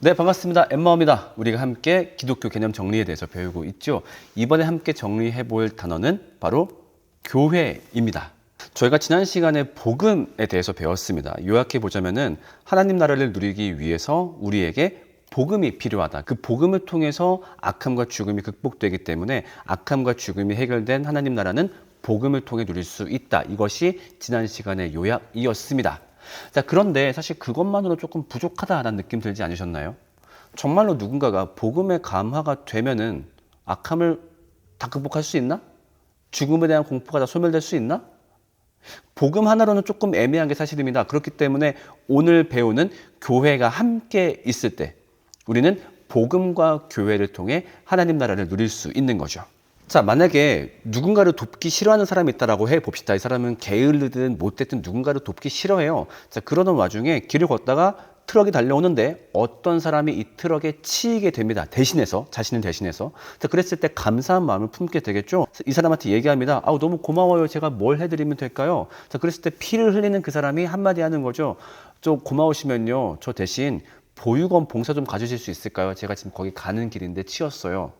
네, 반갑습니다. 엠마오입니다. 우리가 함께 기독교 개념 정리에 대해서 배우고 있죠. 이번에 함께 정리해 볼 단어는 바로 교회입니다. 저희가 지난 시간에 복음에 대해서 배웠습니다. 요약해 보자면은 하나님 나라를 누리기 위해서 우리에게 복음이 필요하다. 그 복음을 통해서 악함과 죽음이 극복되기 때문에 악함과 죽음이 해결된 하나님 나라는 복음을 통해 누릴 수 있다. 이것이 지난 시간의 요약이었습니다. 자, 그런데 사실 그것만으로 조금 부족하다라는 느낌 들지 않으셨나요? 정말로 누군가가 복음에 감화가 되면은 악함을 다 극복할 수 있나? 죽음에 대한 공포가 다 소멸될 수 있나? 복음 하나로는 조금 애매한 게 사실입니다. 그렇기 때문에 오늘 배우는 교회가 함께 있을 때 우리는 복음과 교회를 통해 하나님 나라를 누릴 수 있는 거죠. 자, 만약에 누군가를 돕기 싫어하는 사람이 있다라고 해 봅시다. 이 사람은 게으르든 못됐든 누군가를 돕기 싫어해요. 자, 그러는 와중에 길을 걷다가 트럭이 달려오는데 어떤 사람이 이 트럭에 치이게 됩니다. 대신해서, 자신을 대신해서. 자, 그랬을 때 감사한 마음을 품게 되겠죠. 이 사람한테 얘기합니다. 아우, 너무 고마워요. 제가 뭘 해드리면 될까요? 자, 그랬을 때 피를 흘리는 그 사람이 한마디 하는 거죠. 좀 고마우시면요, 저 대신 보육원 봉사 좀 가주실 수 있을까요? 제가 지금 거기 가는 길인데 치였어요.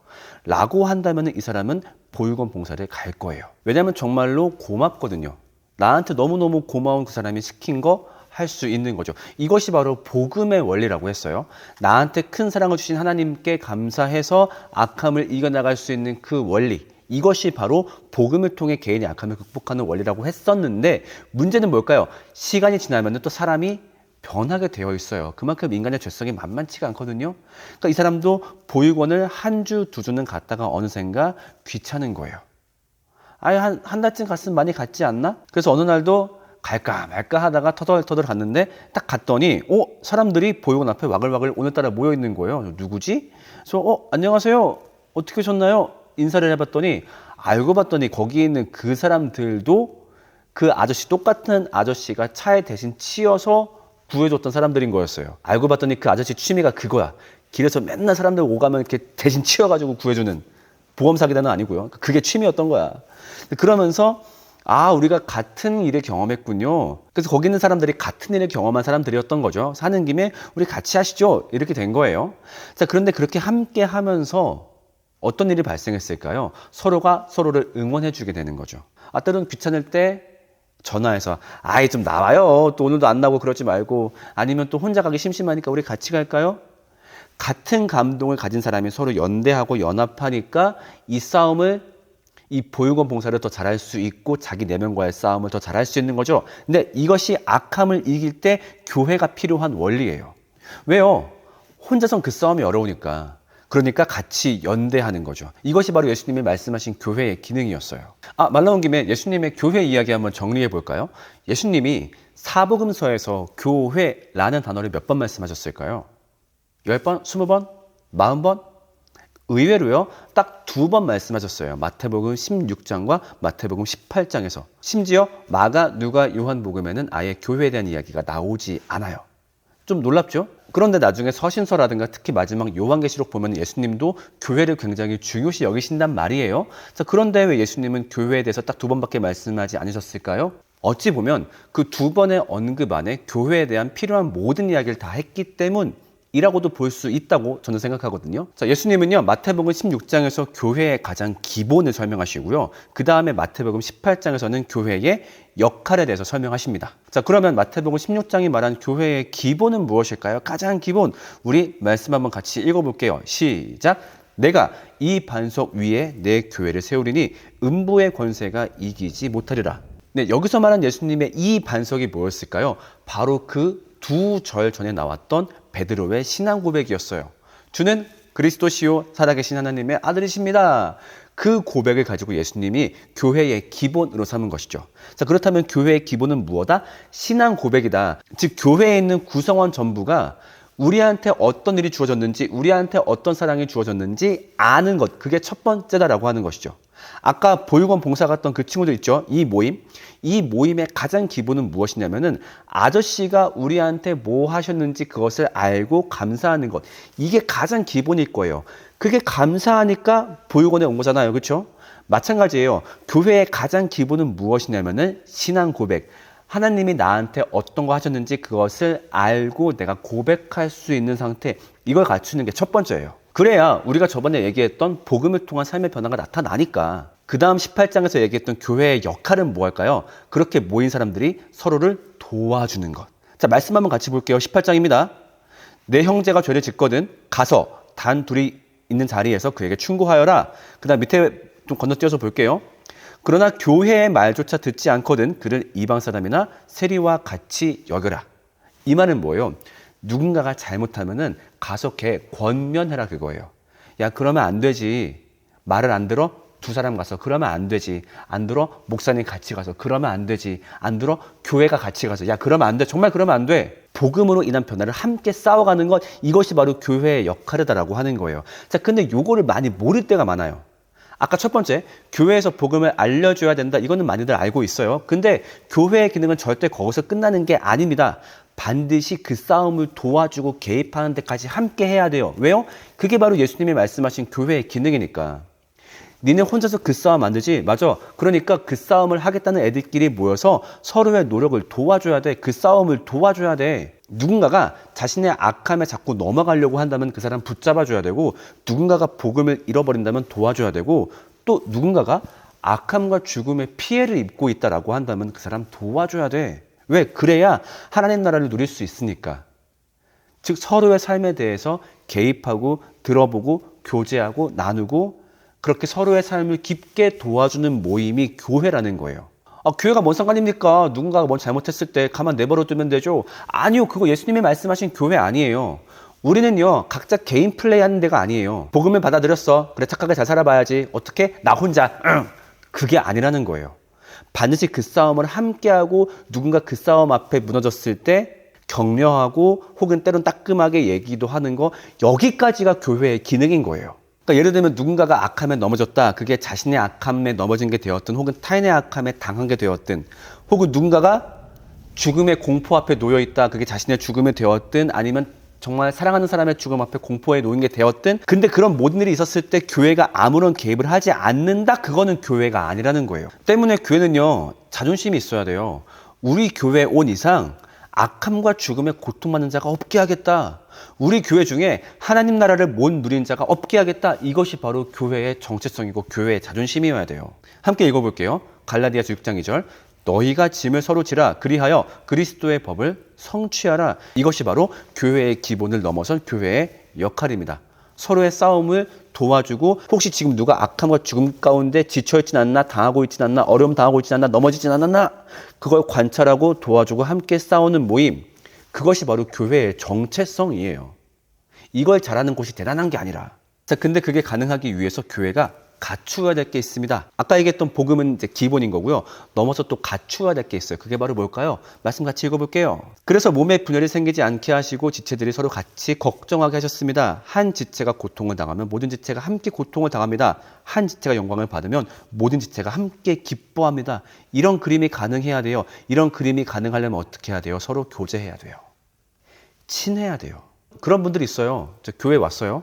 라고 한다면 이 사람은 보육원 봉사를 갈 거예요. 왜냐하면 정말로 고맙거든요. 나한테 너무너무 고마운 그 사람이 시킨 거 할 수 있는 거죠. 이것이 바로 복음의 원리라고 했어요. 나한테 큰 사랑을 주신 하나님께 감사해서 악함을 이겨나갈 수 있는 그 원리. 이것이 바로 복음을 통해 개인의 악함을 극복하는 원리라고 했었는데 문제는 뭘까요? 시간이 지나면 또 사람이 변하게 되어 있어요. 그만큼 인간의 죄성이 만만치가 않거든요. 그러니까 이 사람도 보육원을 한 주, 두 주는 갔다가 어느샌가 귀찮은 거예요. 아예 한 달쯤 갔으면 많이 갔지 않나? 그래서 어느 날도 갈까 말까 하다가 터덜터덜 갔는데 딱 갔더니 사람들이 보육원 앞에 와글와글 오늘따라 모여 있는 거예요. 누구지? 그래서 안녕하세요. 어떻게 오셨나요? 인사를 해봤더니 알고 봤더니 거기 있는 그 사람들도 그 아저씨, 똑같은 아저씨가 차에 대신 치여서 구해줬던 사람들인 거였어요. 알고 봤더니 그 아저씨 취미가 그거야. 길에서 맨날 사람들 오가면 이렇게 대신 치여가지고 구해주는, 보험 사기단은 아니고요. 그게 취미였던 거야. 그러면서 우리가 같은 일을 경험했군요. 그래서 거기 있는 사람들이 같은 일을 경험한 사람들이었던 거죠. 사는 김에 우리 같이 하시죠. 이렇게 된 거예요. 자, 그런데 그렇게 함께 하면서 어떤 일이 발생했을까요? 서로가 서로를 응원해주게 되는 거죠. 때로는 귀찮을 때 전화해서 좀 나와요. 또 오늘도 안 나오고 그러지 말고, 아니면 또 혼자 가기 심심하니까 우리 같이 갈까요? 같은 감동을 가진 사람이 서로 연대하고 연합하니까 이 보육원 봉사를 더 잘할 수 있고 자기 내면과의 싸움을 더 잘할 수 있는 거죠. 근데 이것이 악함을 이길 때 교회가 필요한 원리예요. 왜요? 혼자선 그 싸움이 어려우니까. 그러니까 같이 연대하는 거죠. 이것이 바로 예수님이 말씀하신 교회의 기능이었어요. 말 나온 김에 예수님의 교회 이야기 한번 정리해 볼까요? 예수님이 사복음서에서 교회라는 단어를 몇 번 말씀하셨을까요? 10번? 20번? 40번? 의외로요, 딱 2번 말씀하셨어요. 마태복음 16장과 마태복음 18장에서. 심지어 마가, 누가, 요한복음에는 아예 교회에 대한 이야기가 나오지 않아요. 좀 놀랍죠? 그런데 나중에 서신서라든가 특히 마지막 요한계시록 보면 예수님도 교회를 굉장히 중요시 여기신단 말이에요. 자, 그런데 왜 예수님은 교회에 대해서 딱 2번밖에 말씀하지 않으셨을까요? 어찌 보면 그 2번의 언급 안에 교회에 대한 필요한 모든 이야기를 다 했기 때문이라고도 볼 수 있다고 저는 생각하거든요. 자, 예수님은요, 마태복음 16장에서 교회의 가장 기본을 설명하시고요. 그 다음에 마태복음 18장에서는 교회의 역할에 대해서 설명하십니다. 자, 그러면 마태복음 16장이 말한 교회의 기본은 무엇일까요? 가장 기본, 우리 말씀 한번 같이 읽어볼게요. 시작! 내가 이 반석 위에 내 교회를 세우리니 음부의 권세가 이기지 못하리라. 네, 여기서 말한 예수님의 이 반석이 뭐였을까요? 바로 그 2절 전에 나왔던 베드로의 신앙 고백이었어요. 주는 그리스도시요 살아계신 하나님의 아들이십니다. 그 고백을 가지고 예수님이 교회의 기본으로 삼은 것이죠. 자, 그렇다면 교회의 기본은 무엇이다? 신앙 고백이다. 즉, 교회에 있는 구성원 전부가 우리한테 어떤 일이 주어졌는지, 우리한테 어떤 사랑이 주어졌는지 아는 것, 그게 첫 번째다라고 하는 것이죠. 아까 보육원 봉사 갔던 그 친구들 있죠? 이 모임의 가장 기본은 무엇이냐면은 아저씨가 우리한테 뭐 하셨는지 그것을 알고 감사하는 것. 이게 가장 기본일 거예요. 그게 감사하니까 보육원에 온 거잖아요. 그렇죠? 마찬가지예요. 교회의 가장 기본은 무엇이냐면은 신앙 고백. 하나님이 나한테 어떤 거 하셨는지 그것을 알고 내가 고백할 수 있는 상태, 이걸 갖추는 게 첫 번째예요. 그래야 우리가 저번에 얘기했던 복음을 통한 삶의 변화가 나타나니까. 그 다음 18장에서 얘기했던 교회의 역할은 뭐 할까요? 그렇게 모인 사람들이 서로를 도와주는 것. 자, 말씀 한번 같이 볼게요. 18장입니다. 내 형제가 죄를 짓거든 가서 단 둘이 있는 자리에서 그에게 충고하여라. 그 다음 밑에 좀 건너뛰어서 볼게요. 그러나 교회의 말조차 듣지 않거든 그를 이방 사람이나 세리와 같이 여겨라. 이 말은 뭐예요? 누군가가 잘못하면은 가서 걔 권면해라, 그거예요. 야, 그러면 안 되지. 말을 안 들어? 두 사람 가서 그러면 안 되지. 안 들어? 목사님 같이 가서 그러면 안 되지. 안 들어? 교회가 같이 가서 야, 그러면 안 돼. 정말 그러면 안 돼. 복음으로 인한 변화를 함께 싸워가는 것, 이것이 바로 교회의 역할이다라고 하는 거예요. 자, 근데 요거를 많이 모를 때가 많아요. 아까 첫 번째, 교회에서 복음을 알려줘야 된다. 이거는 많이들 알고 있어요. 근데 교회의 기능은 절대 거기서 끝나는 게 아닙니다. 반드시 그 싸움을 도와주고 개입하는 데까지 함께 해야 돼요. 왜요? 그게 바로 예수님이 말씀하신 교회의 기능이니까. 니네 혼자서 그 싸움 안 되지? 맞아. 그러니까 그 싸움을 하겠다는 애들끼리 모여서 서로의 노력을 도와줘야 돼. 그 싸움을 도와줘야 돼. 누군가가 자신의 악함에 자꾸 넘어가려고 한다면 그 사람 붙잡아줘야 되고, 누군가가 복음을 잃어버린다면 도와줘야 되고, 또 누군가가 악함과 죽음의 피해를 입고 있다라고 한다면 그 사람 도와줘야 돼. 왜? 그래야 하나님 나라를 누릴 수 있으니까. 즉 서로의 삶에 대해서 개입하고 들어보고 교제하고 나누고 그렇게 서로의 삶을 깊게 도와주는 모임이 교회라는 거예요. 아, 교회가 뭔 상관입니까? 누군가가 뭘 잘못했을 때 가만 내버려 두면 되죠. 아니요, 그거 예수님이 말씀하신 교회 아니에요. 우리는요, 각자 개인 플레이하는 데가 아니에요. 복음을 받아들였어. 그래, 착하게 잘 살아봐야지. 어떻게? 나 혼자. 그게 아니라는 거예요. 반드시 그 싸움을 함께하고 누군가 그 싸움 앞에 무너졌을 때 격려하고 혹은 때론 따끔하게 얘기도 하는 거, 여기까지가 교회의 기능인 거예요. 그러니까 예를 들면 누군가가 악함에 넘어졌다. 그게 자신의 악함에 넘어진 게 되었든 혹은 타인의 악함에 당한 게 되었든, 혹은 누군가가 죽음의 공포 앞에 놓여 있다. 그게 자신의 죽음이 되었든 아니면 정말 사랑하는 사람의 죽음 앞에 공포에 놓인 게 되었든, 근데 그런 모든 일이 있었을 때 교회가 아무런 개입을 하지 않는다? 그거는 교회가 아니라는 거예요. 때문에 교회는요, 자존심이 있어야 돼요. 우리 교회에 온 이상 악함과 죽음에 고통받는 자가 없게 하겠다. 우리 교회 중에 하나님 나라를 못 누린 자가 없게 하겠다. 이것이 바로 교회의 정체성이고 교회의 자존심이어야 돼요. 함께 읽어볼게요. 갈라디아서 6장 2절. 너희가 짐을 서로 지라 그리하여 그리스도의 법을 성취하라. 이것이 바로 교회의 기본을 넘어선 교회의 역할입니다. 서로의 싸움을 도와주고, 혹시 지금 누가 악함과 죽음 가운데 지쳐있진 않나, 당하고 있진 않나, 어려움 당하고 있진 않나, 넘어지진 않았나, 그걸 관찰하고 도와주고 함께 싸우는 모임, 그것이 바로 교회의 정체성이에요. 이걸 잘하는 곳이 대단한 게 아니라. 자, 근데 그게 가능하기 위해서 교회가 갖추어야 될 게 있습니다. 아까 얘기했던 복음은 이제 기본인 거고요. 넘어서 또 갖추어야 될 게 있어요. 그게 바로 뭘까요? 말씀 같이 읽어볼게요. 그래서 몸에 분열이 생기지 않게 하시고 지체들이 서로 같이 걱정하게 하셨습니다. 한 지체가 고통을 당하면 모든 지체가 함께 고통을 당합니다. 한 지체가 영광을 받으면 모든 지체가 함께 기뻐합니다. 이런 그림이 가능해야 돼요. 이런 그림이 가능하려면 어떻게 해야 돼요? 서로 교제해야 돼요. 친해야 돼요. 그런 분들이 있어요. 저 교회 왔어요.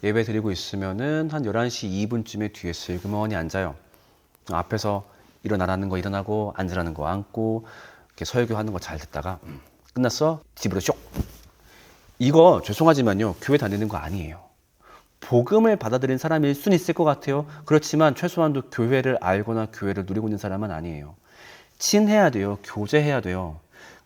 예배 드리고 있으면은 한 11시 2분쯤에 뒤에 슬그머니 앉아요. 앞에서 일어나라는 거 일어나고 앉으라는 거 앉고 이렇게 설교하는 거 잘 듣다가 끝났어? 집으로 쇽. 이거 죄송하지만요, 교회 다니는 거 아니에요. 복음을 받아들인 사람일 수는 있을 것 같아요. 그렇지만 최소한도 교회를 알거나 교회를 누리고 있는 사람은 아니에요. 친해야 돼요. 교제해야 돼요.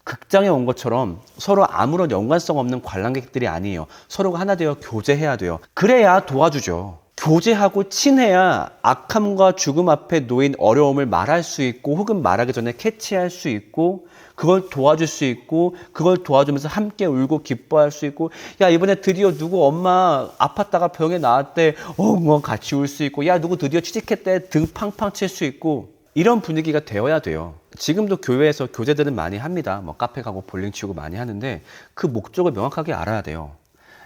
극장에 온 것처럼 서로 아무런 연관성 없는 관람객들이 아니에요. 서로가 하나 되어 교제해야 돼요. 그래야 도와주죠. 교제하고 친해야 악함과 죽음 앞에 놓인 어려움을 말할 수 있고, 혹은 말하기 전에 캐치할 수 있고, 그걸 도와줄 수 있고, 그걸 도와주면서 함께 울고 기뻐할 수 있고, 야, 이번에 드디어 누구 엄마 아팠다가 병에 나왔대, 같이 울 수 있고, 야, 누구 드디어 취직했대, 등 팡팡 칠 수 있고, 이런 분위기가 되어야 돼요. 지금도 교회에서 교제들은 많이 합니다. 뭐 카페 가고 볼링 치고 많이 하는데 그 목적을 명확하게 알아야 돼요.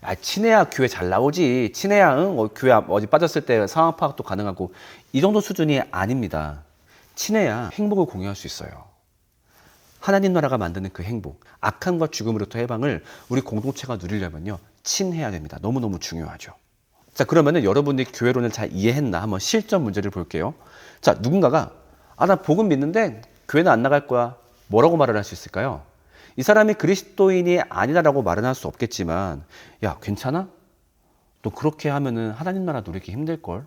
아, 친해야 교회 잘 나오지. 친해야 교회 어디 빠졌을 때 상황 파악도 가능하고, 이 정도 수준이 아닙니다. 친해야 행복을 공유할 수 있어요. 하나님 나라가 만드는 그 행복, 악함과 죽음으로부터 해방을 우리 공동체가 누리려면요, 친해야 됩니다. 너무너무 중요하죠. 자, 그러면은 여러분들이 교회론을 잘 이해했나? 한번 실전 문제를 볼게요. 자, 누군가가 나 복음 믿는데 교회는 안 나갈 거야. 뭐라고 말을 할 수 있을까요? 이 사람이 그리스도인이 아니다라고 말은 할 수 없겠지만, 야, 괜찮아? 너 그렇게 하면은 하나님 나라 누리기 힘들걸?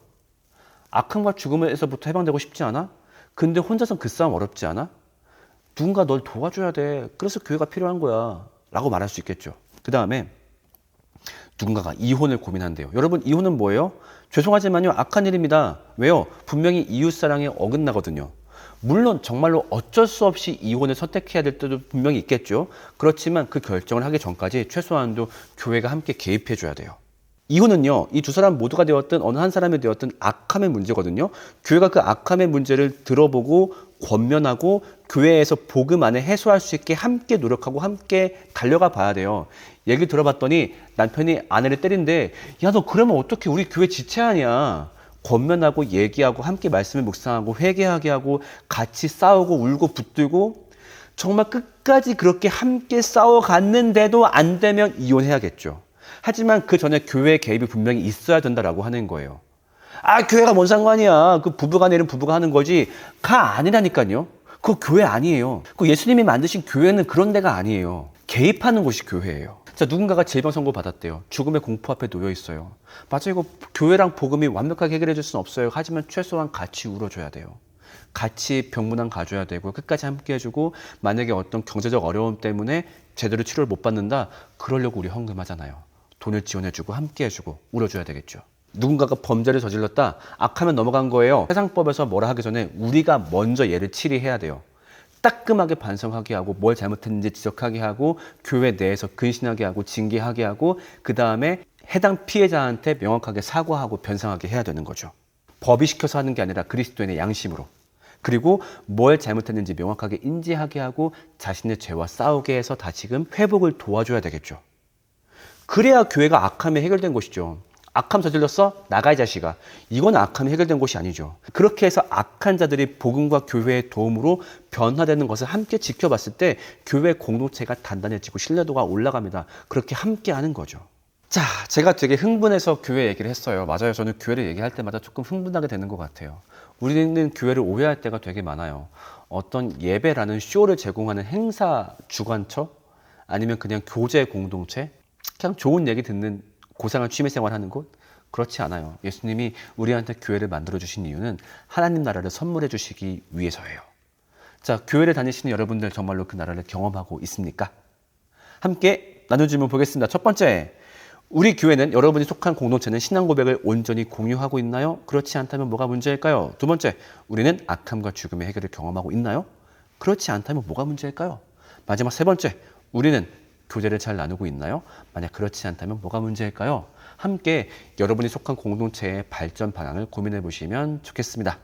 악함과 죽음에서부터 해방되고 싶지 않아? 근데 혼자선 그 싸움 어렵지 않아? 누군가 널 도와줘야 돼. 그래서 교회가 필요한 거야. 라고 말할 수 있겠죠. 그 다음에 누군가가 이혼을 고민한대요. 여러분, 이혼은 뭐예요? 죄송하지만요, 악한 일입니다. 왜요? 분명히 이웃사랑에 어긋나거든요. 물론 정말로 어쩔 수 없이 이혼을 선택해야 될 때도 분명히 있겠죠. 그렇지만 그 결정을 하기 전까지 최소한도 교회가 함께 개입해 줘야 돼요. 이혼은요, 이 두 사람 모두가 되었든 어느 한 사람이 되었든 악함의 문제거든요. 교회가 그 악함의 문제를 들어보고 권면하고 교회에서 복음 안에 해소할 수 있게 함께 노력하고 함께 달려가 봐야 돼요. 얘기 들어봤더니 남편이 아내를 때린대. 야, 너 그러면 어떻게 우리 교회 지체 아니야? 권면하고 얘기하고 함께 말씀을 묵상하고 회개하게 하고 같이 싸우고 울고 붙들고 정말 끝까지 그렇게 함께 싸워갔는데도 안 되면 이혼해야겠죠. 하지만 그 전에 교회 개입이 분명히 있어야 된다라고 하는 거예요. 아, 교회가 뭔 상관이야. 그 부부간에 일은 부부가 하는 거지. 가 아니라니까요. 그거 교회 아니에요. 그 예수님이 만드신 교회는 그런 데가 아니에요. 개입하는 곳이 교회예요. 자, 누군가가 질병 선고 받았대요. 죽음의 공포 앞에 놓여 있어요. 맞아요. 이거 교회랑 복음이 완벽하게 해결해 줄 수는 없어요. 하지만 최소한 같이 울어줘야 돼요. 같이 병문안 가줘야 되고 끝까지 함께 해주고 만약에 어떤 경제적 어려움 때문에 제대로 치료를 못 받는다. 그러려고 우리 헌금하잖아요. 돈을 지원해주고 함께 해주고 울어줘야 되겠죠. 누군가가 범죄를 저질렀다. 악하면 넘어간 거예요. 세상법에서 뭐라 하기 전에 우리가 먼저 얘를 치리해야 돼요. 따끔하게 반성하게 하고 뭘 잘못했는지 지적하게 하고 교회 내에서 근신하게 하고 징계하게 하고 그 다음에 해당 피해자한테 명확하게 사과하고 변상하게 해야 되는 거죠. 법이 시켜서 하는 게 아니라 그리스도인의 양심으로. 그리고 뭘 잘못했는지 명확하게 인지하게 하고 자신의 죄와 싸우게 해서 다시금 회복을 도와줘야 되겠죠. 그래야 교회가 악함이 해결된 것이죠. 악함 저질렀어? 나가 이 자식아. 이건 악함이 해결된 것이 아니죠. 그렇게 해서 악한 자들이 복음과 교회의 도움으로 변화되는 것을 함께 지켜봤을 때 교회 공동체가 단단해지고 신뢰도가 올라갑니다. 그렇게 함께 하는 거죠. 자, 제가 되게 흥분해서 교회 얘기를 했어요. 맞아요. 저는 교회를 얘기할 때마다 조금 흥분하게 되는 것 같아요. 우리는 교회를 오해할 때가 되게 많아요. 어떤 예배라는 쇼를 제공하는 행사 주관처? 아니면 그냥 교제 공동체? 그냥 좋은 얘기 듣는 고상한 취미생활 하는 곳? 그렇지 않아요. 예수님이 우리한테 교회를 만들어주신 이유는 하나님 나라를 선물해 주시기 위해서예요. 자, 교회를 다니시는 여러분들 정말로 그 나라를 경험하고 있습니까? 함께 나눠주면 보겠습니다. 첫 번째, 우리 교회는 여러분이 속한 공동체는 신앙 고백을 온전히 공유하고 있나요? 그렇지 않다면 뭐가 문제일까요? 두 번째, 우리는 악함과 죽음의 해결을 경험하고 있나요? 그렇지 않다면 뭐가 문제일까요? 마지막 세 번째, 우리는 교제를 잘 나누고 있나요? 만약 그렇지 않다면 뭐가 문제일까요? 함께 여러분이 속한 공동체의 발전 방향을 고민해 보시면 좋겠습니다.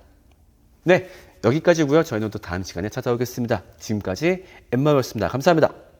네, 여기까지고요. 저희는 또 다음 시간에 찾아오겠습니다. 지금까지 엠마였습니다. 감사합니다.